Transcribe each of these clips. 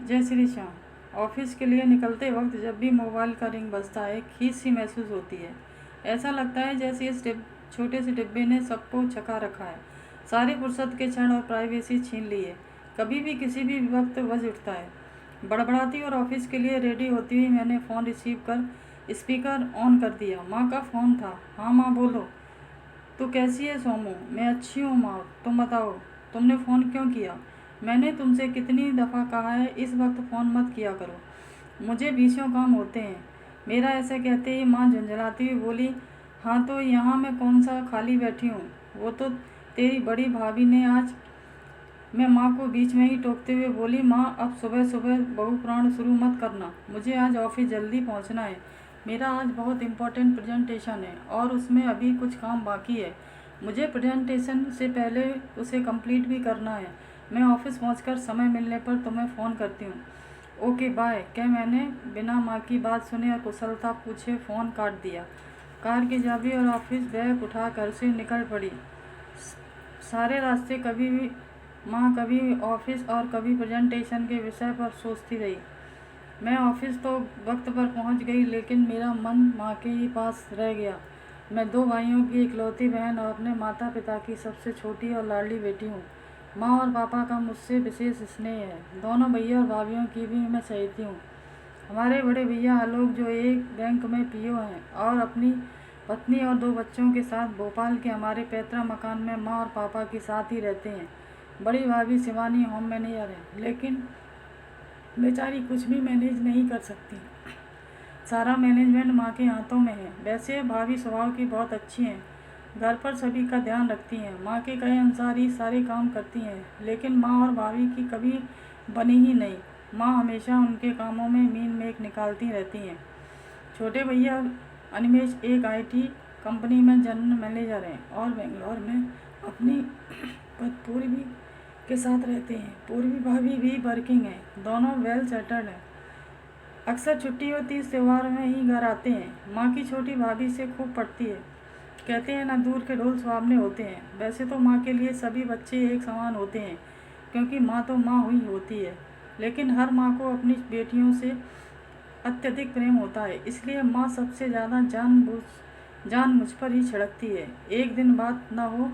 जय श्री श्याम। ऑफिस के लिए निकलते वक्त जब भी मोबाइल का रिंग बजता है, खींच सी महसूस होती है। ऐसा लगता है जैसे इस छोटे से डिब्बे ने सबको छका रखा है, सारी फुर्सत के क्षण और प्राइवेसी छीन ली है। कभी भी किसी भी वक्त बज उठता है। बड़बड़ाती और ऑफिस के लिए रेडी होती हुई मैंने फ़ोन रिसीव कर स्पीकर ऑन कर दिया। माँ का फ़ोन था। हाँ माँ बोलो। तू कैसी है सोमू? मैं अच्छी हूँ माँ, तुम बताओ, तुमने फ़ोन क्यों किया? मैंने तुमसे कितनी दफ़ा कहा है इस वक्त फ़ोन मत किया करो, मुझे बीसियों काम होते हैं। मेरा ऐसा कहते ही माँ झंझलाती हुई बोली, हाँ तो यहाँ मैं कौन सा खाली बैठी हूँ, वो तो तेरी बड़ी भाभी ने आज। मैं माँ को बीच में ही टोकते हुए बोली, माँ अब सुबह सुबह बहु पुराण शुरू मत करना, मुझे आज ऑफिस जल्दी पहुँचना है। मेरा आज बहुत इम्पोर्टेंट प्रेजेंटेशन है और उसमें अभी कुछ काम बाकी है। मुझे प्रेजेंटेशन से पहले उसे कंप्लीट भी करना है। मैं ऑफिस पहुँचकर समय मिलने पर तुम्हें फ़ोन करती हूँ। Okay bye. क्या मैंने बिना माँ की बात सुने और कुशलता पूछे फ़ोन काट दिया। कार की चाबी और ऑफिस बैग उठा घर से निकल पड़ी। सारे रास्ते कभी भी माँ कभी ऑफिस और कभी प्रेजेंटेशन के विषय पर सोचती रही। मैं ऑफिस तो वक्त पर पहुंच गई, लेकिन मेरा मन माँ के ही पास रह गया। मैं दो भाइयों की इकलौती बहन और अपने माता पिता की सबसे छोटी और लाडली बेटी हूँ। माँ और पापा का मुझसे विशेष स्नेह है। दोनों भैया और भाभीियों की भी मैं चाहती हूँ। हमारे बड़े भैया आलोक जो एक बैंक में पीओ हैं और अपनी पत्नी और दो बच्चों के साथ भोपाल के हमारे पैतृक मकान में माँ और पापा के साथ ही रहते हैं। बड़ी भाभी शिवानी होम मैनेजर है, लेकिन बेचारी कुछ भी मैनेज नहीं कर सकती। सारा मैनेजमेंट माँ के हाथों में है। वैसे भाभी स्वभाव की बहुत अच्छी हैं, घर पर सभी का ध्यान रखती हैं, माँ के कहे अनुसार ही सारे काम करती हैं। लेकिन माँ और भाभी की कभी बनी ही नहीं। माँ हमेशा उनके कामों में मीन मेख निकालती रहती हैं। छोटे भैया अनिमेश एक आईटी कंपनी में जनरल मैनेजर हैं और बेंगलोर में अपनी पूर्वी के साथ रहते हैं। पूर्वी भाभी भी वर्किंग है, दोनों वेल सेटल्ड हैं। अक्सर छुट्टी और तीज त्यौहार में ही घर आते हैं। माँ की छोटी भाभी से खूब पढ़ती है। कहते हैं ना, दूर के ढोल सुहावने होते हैं। वैसे तो माँ के लिए सभी बच्चे एक समान होते हैं, क्योंकि माँ तो माँ हुई होती है। लेकिन हर माँ को अपनी बेटियों से अत्यधिक प्रेम होता है, इसलिए माँ सबसे ज़्यादा जान मुझ पर ही छिड़कती है। एक दिन बात न हो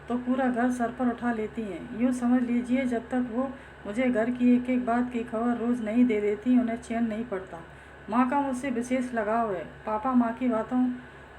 तो पूरा घर सर पर उठा लेती हैं। यूँ समझ लीजिए, जब तक वो मुझे घर की एक एक बात की खबर रोज़ नहीं दे देती, उन्हें चैन नहीं पड़ता। माँ का मुझसे विशेष लगाव है। पापा माँ की बातों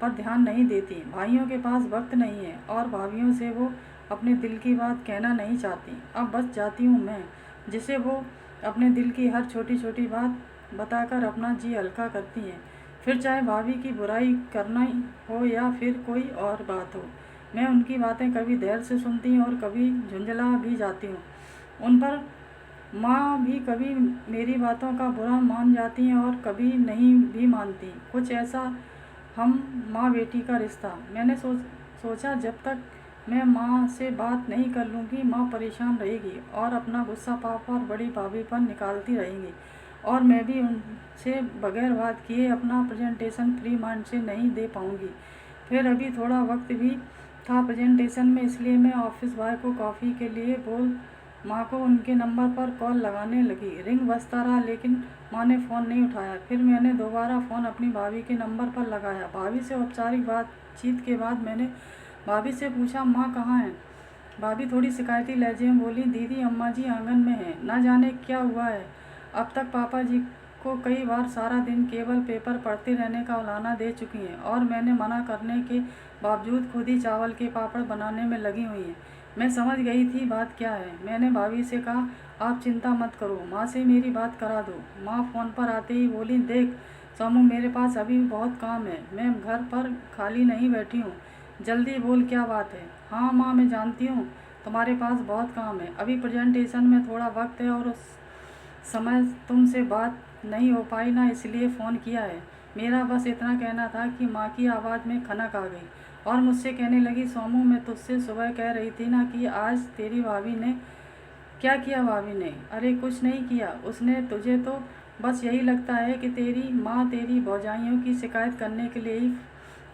पर ध्यान नहीं देती, भाइयों के पास वक्त नहीं है और भाभीियों से वो अपने दिल की बात कहना नहीं चाहती। अब बच जाती हूँ मैं, जिसे वो अपने दिल की हर छोटी छोटी बात बताकर अपना जी हल्का करती हैं। फिर चाहे भाभी की बुराई करना ही हो या फिर कोई और बात हो, मैं उनकी बातें कभी धैर्य से सुनती हूँ और कभी झुंझला भी जाती हूँ उन पर। माँ भी कभी मेरी बातों का बुरा मान जाती हैं और कभी नहीं भी मानती। कुछ ऐसा हम माँ बेटी का रिश्ता। मैंने सोचा जब तक मैं माँ से बात नहीं कर लूँगी, माँ परेशान रहेगी और अपना गुस्सा पापा और बड़ी भाभी पर निकालती रहेंगी, और मैं भी उनसे बगैर बात किए अपना प्रेजेंटेशन फ्री माइंड से नहीं दे पाऊँगी। फिर अभी थोड़ा वक्त भी था प्रेजेंटेशन में, इसलिए मैं ऑफिस बॉय को कॉफ़ी के लिए बोल माँ को उनके नंबर पर कॉल लगाने लगी। रिंग बजता रहा, लेकिन माँ ने फ़ोन नहीं उठाया। फिर मैंने दोबारा फ़ोन अपनी भाभी के नंबर पर लगाया। भाभी से औपचारिक बातचीत के बाद मैंने भाभी से पूछा, माँ कहाँ हैं? भाभी थोड़ी शिकायती लहजे में बोली, दीदी अम्मा जी आंगन में हैं, ना जाने क्या हुआ है। अब तक पापा जी को कई बार सारा दिन केवल पेपर पढ़ते रहने का उलाहना दे चुकी हैं और मैंने मना करने के बावजूद खुद ही चावल के पापड़ बनाने में लगी हुई हैं। मैं समझ गई थी बात क्या है। मैंने भाभी से कहा, आप चिंता मत करो, माँ से मेरी बात करा दो। माँ फ़ोन पर आते ही बोली, देख सोमू, मेरे पास अभी बहुत काम है, मैं घर पर खाली नहीं बैठी हूँ, जल्दी बोल क्या बात है। हाँ माँ, मैं जानती हूँ तुम्हारे पास बहुत काम है, अभी प्रेजेंटेशन में थोड़ा वक्त है और उस समय तुमसे बात नहीं हो पाई ना, इसलिए फ़ोन किया है। मेरा बस इतना कहना था कि माँ की आवाज़ में खनक आ गई और मुझसे कहने लगी, सोमू मैं तुझसे सुबह कह रही थी ना कि आज तेरी भाभी ने। क्या किया भाभी ने? अरे कुछ नहीं किया उसने, तुझे तो बस यही लगता है कि तेरी माँ तेरी भौजाइयों की शिकायत करने के लिए ही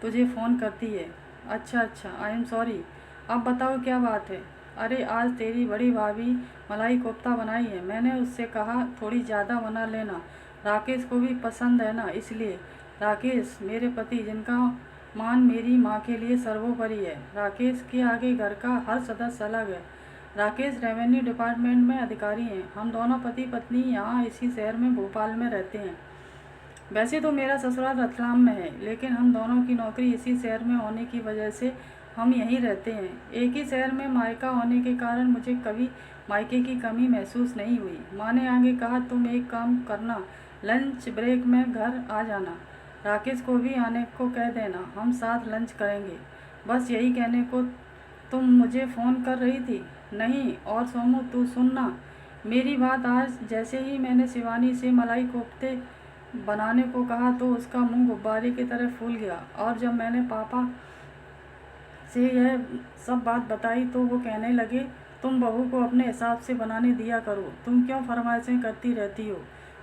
तुझे फ़ोन करती है। अच्छा अच्छा, आई एम सॉरी। अब बताओ क्या बात है? अरे आज तेरी बड़ी भाभी मलाई कोफ्ता बनाई है। मैंने उससे कहा थोड़ी ज़्यादा बना लेना, राकेश को भी पसंद है ना इसलिए। राकेश मेरे पति, जिनका मान मेरी माँ के लिए सर्वोपरि है। राकेश के आगे घर का हर सदस्य अलग है। राकेश रेवेन्यू डिपार्टमेंट में अधिकारी हैं। हम दोनों पति पत्नी यहाँ इसी शहर में भोपाल में रहते हैं। वैसे तो मेरा ससुराल रतलाम में है, लेकिन हम दोनों की नौकरी इसी शहर में होने की वजह से हम यहीं रहते हैं। एक ही शहर में मायका होने के कारण मुझे कभी मायके की कमी महसूस नहीं हुई। माँ ने आगे कहा, तुम एक काम करना, लंच ब्रेक में घर आ जाना। राकेश को भी आने को कह देना, हम साथ लंच करेंगे। बस यही कहने को तुम मुझे फ़ोन कर रही थी? नहीं, और सोमू तू सुनना मेरी बात। आज जैसे ही मैंने शिवानी से मलाई कोफ्ते बनाने को कहा तो उसका मुंह गुब्बारे की तरह फूल गया, और जब मैंने पापा से यह सब बात बताई तो वो कहने लगे, तुम बहू को अपने हिसाब से बनाने दिया करो, तुम क्यों फरमाइशें करती रहती हो?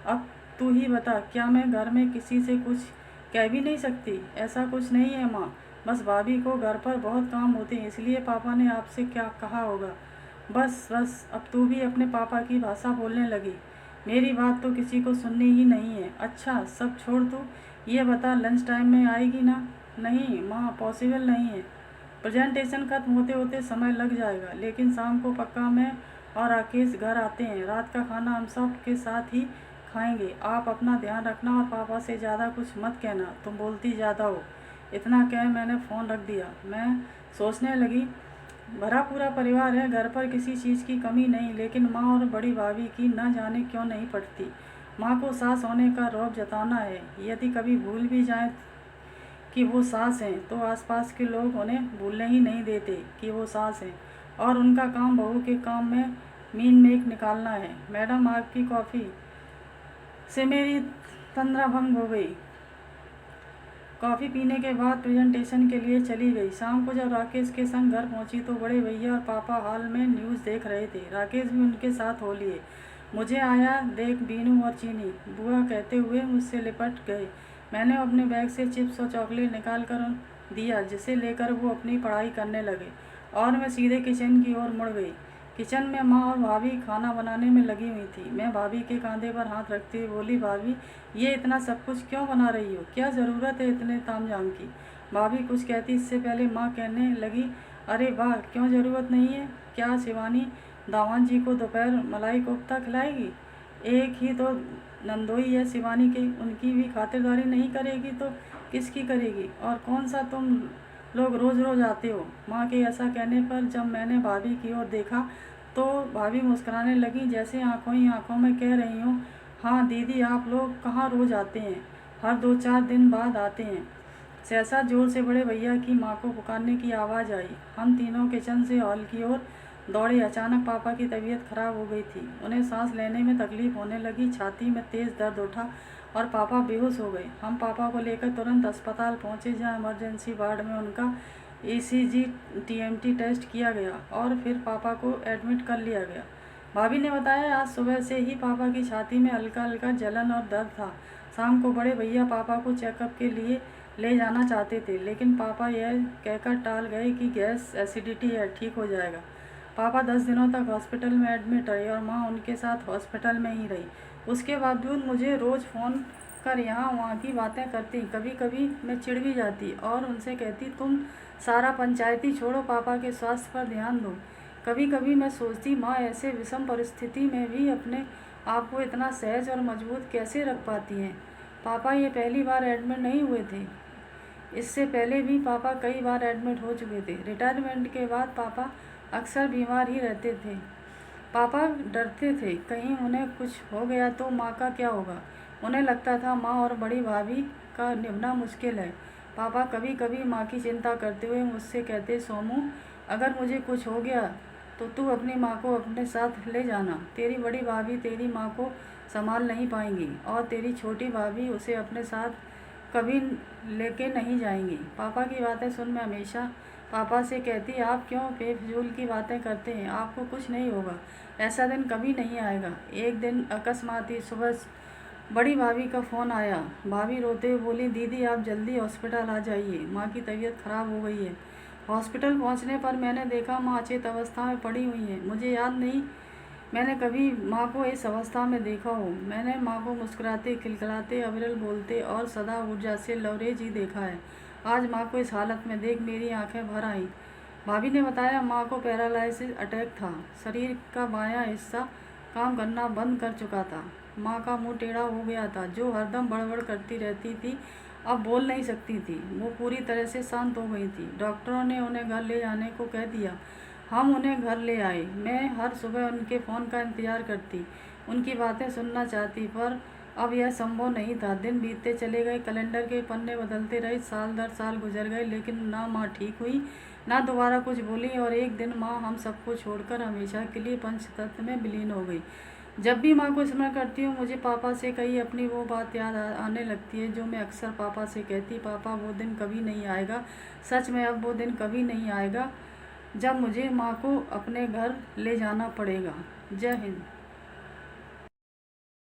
अब तू ही बता, क्या मैं घर में किसी से कुछ कह भी नहीं सकती? ऐसा कुछ नहीं है माँ, बस भाभी को घर पर बहुत काम होते हैं, इसलिए पापा ने आपसे क्या कहा होगा। बस बस, अब तू भी अपने पापा की भाषा बोलने लगी। मेरी बात तो किसी को सुननी ही नहीं है। अच्छा सब छोड़, तू ये बता लंच टाइम में आएगी ना? नहीं माँ, पॉसिबल नहीं है। प्रेजेंटेशन खत्म होते होते समय लग जाएगा, लेकिन शाम को पक्का मैं और राकेश घर आते हैं। रात का खाना हम सब के साथ ही खाएंगे। आप अपना ध्यान रखना और पापा से ज़्यादा कुछ मत कहना, तुम बोलती ज़्यादा हो। इतना कह मैंने फ़ोन रख दिया। मैं सोचने लगी, भरा पूरा परिवार है, घर पर किसी चीज़ की कमी नहीं, लेकिन माँ और बड़ी भाभी की न जाने क्यों नहीं पड़ती। माँ को सास होने का रौब जताना है। यदि कभी भूल भी जाए कि वो सास हैं तो आसपास के लोग उन्हें भूलने ही नहीं देते कि वो सास हैं, और उनका काम बहू के काम में मीन मेक निकालना है। मैडम आपकी कॉफ़ी से मेरी तंद्रा भंग हो गई। कॉफ़ी पीने के बाद प्रेजेंटेशन के लिए चली गई। शाम को जब राकेश के संग घर पहुंची तो बड़े भैया और पापा हॉल में न्यूज़ देख रहे थे। राकेश भी उनके साथ हो लिए। मुझे आया देख बीनू और चीनी, बुआ कहते हुए मुझसे लिपट गए। मैंने अपने बैग से चिप्स और चॉकलेट निकाल कर दिया, जिसे लेकर वो अपनी पढ़ाई करने लगे, और मैं सीधे किचन की ओर मुड़ गई। किचन में माँ और भाभी खाना बनाने में लगी हुई थी। मैं भाभी के कंधे पर हाथ रखते हुए बोली, भाभी ये इतना सब कुछ क्यों बना रही हो? क्या ज़रूरत है इतने तामझाम की? भाभी कुछ कहती इससे पहले माँ कहने लगी, अरे वाह, क्यों ज़रूरत नहीं है? क्या शिवानी दावान जी को दोपहर मलाई कोफ्ता खिलाएगी? एक ही तो नंदोई है शिवानी की, उनकी भी खातिरदारी नहीं करेगी तो किसकी करेगी? और कौन सा तुम लोग रोज़ रोज़ आते हो? माँ के ऐसा कहने पर जब मैंने भाभी की ओर देखा तो भाभी मुस्कुराने लगी, जैसे आंखों ही आंखों में कह रही हूँ, हाँ दीदी, आप लोग कहाँ रोज़ आते हैं, हर 2-4 दिन बाद आते हैं। सहसा जोर से बड़े भैया की माँ को पुकारने की आवाज़ आई। हम तीनों किचन से हॉल की ओर दौड़े। अचानक पापा की तबीयत खराब हो गई थी। उन्हें सांस लेने में तकलीफ होने लगी, छाती में तेज़ दर्द उठा और पापा बेहोश हो गए। हम पापा को लेकर तुरंत अस्पताल पहुँचे, जहाँ इमरजेंसी वार्ड में उनका ECG TMT टेस्ट किया गया और फिर पापा को एडमिट कर लिया गया। भाभी ने बताया, आज सुबह से ही पापा की छाती में हल्का हल्का जलन और दर्द था। शाम को बड़े भैया पापा को चेकअप के लिए ले जाना चाहते थे, लेकिन पापा यह कहकर टाल गए कि गैस एसिडिटी है, ठीक हो जाएगा। पापा 10 दिनों तक हॉस्पिटल में एडमिट रहे और माँ उनके साथ हॉस्पिटल में ही रही। उसके बावजूद मुझे रोज़ फ़ोन कर यहाँ वहाँ की बातें करती। कभी कभी मैं चिढ़ भी जाती और उनसे कहती, तुम सारा पंचायती छोड़ो, पापा के स्वास्थ्य पर ध्यान दो। कभी कभी मैं सोचती, माँ ऐसे विषम परिस्थिति में भी अपने आप को इतना सहज और मजबूत कैसे रख पाती हैं। पापा ये पहली बार एडमिट नहीं हुए थे, इससे पहले भी पापा कई बार एडमिट हो चुके थे। रिटायरमेंट के बाद पापा अक्सर बीमार ही रहते थे। पापा डरते थे कहीं उन्हें कुछ हो गया तो माँ का क्या होगा। उन्हें लगता था माँ और बड़ी भाभी का निभना मुश्किल है। पापा कभी कभी माँ की चिंता करते हुए मुझसे कहते, सोमू अगर मुझे कुछ हो गया तो तू अपनी माँ को अपने साथ ले जाना। तेरी बड़ी भाभी तेरी माँ को संभाल नहीं पाएंगी और तेरी छोटी भाभी उसे अपने साथ कभी लेके नहीं जाएंगी। पापा की बातें सुन मैं हमेशा पापा से कहती, आप क्यों बेफजूल की बातें करते हैं, आपको कुछ नहीं होगा, ऐसा दिन कभी नहीं आएगा। एक दिन अकस्मात ही सुबह बड़ी भाभी का फ़ोन आया। भाभी रोते हुए बोली, दीदी आप जल्दी हॉस्पिटल आ जाइए, माँ की तबीयत ख़राब हो गई है। हॉस्पिटल पहुंचने पर मैंने देखा माँ अचेत अवस्था में पड़ी हुई है। मुझे याद नहीं मैंने कभी माँ को इस अवस्था में देखा हो। मैंने माँ को मुस्कुराते, खिलखिलाते, अविरल बोलते और सदा ऊर्जा से लवरेज ही देखा है। आज माँ को इस हालत में देख मेरी आंखें भर आईं। भाभी ने बताया माँ को पैरालिसिस अटैक था। शरीर का बायां हिस्सा काम करना बंद कर चुका था। माँ का मुंह टेढ़ा हो गया था। जो हरदम बड़बड़ करती रहती थी अब बोल नहीं सकती थी। वो पूरी तरह से शांत हो गई थी। डॉक्टरों ने उन्हें घर ले जाने को कह दिया। हम उन्हें घर ले आए। मैं हर सुबह उनके फ़ोन का इंतज़ार करती, उनकी बातें सुनना चाहती, पर अब यह संभव नहीं था। दिन बीतते चले गए, कैलेंडर के पन्ने बदलते रहे, साल दर साल गुजर गए, लेकिन ना माँ ठीक हुई, ना दोबारा कुछ बोली। और एक दिन माँ हम सबको छोड़कर हमेशा के लिए पंचतत्व में विलीन हो गई। जब भी माँ को स्मरण करती हूँ मुझे पापा से कही अपनी वो बात याद आने लगती है जो मैं अक्सर पापा से कहती, पापा वो दिन कभी नहीं आएगा। सच में अब वो दिन कभी नहीं आएगा जब मुझे माँ को अपने घर ले जाना पड़ेगा। जय हिंद।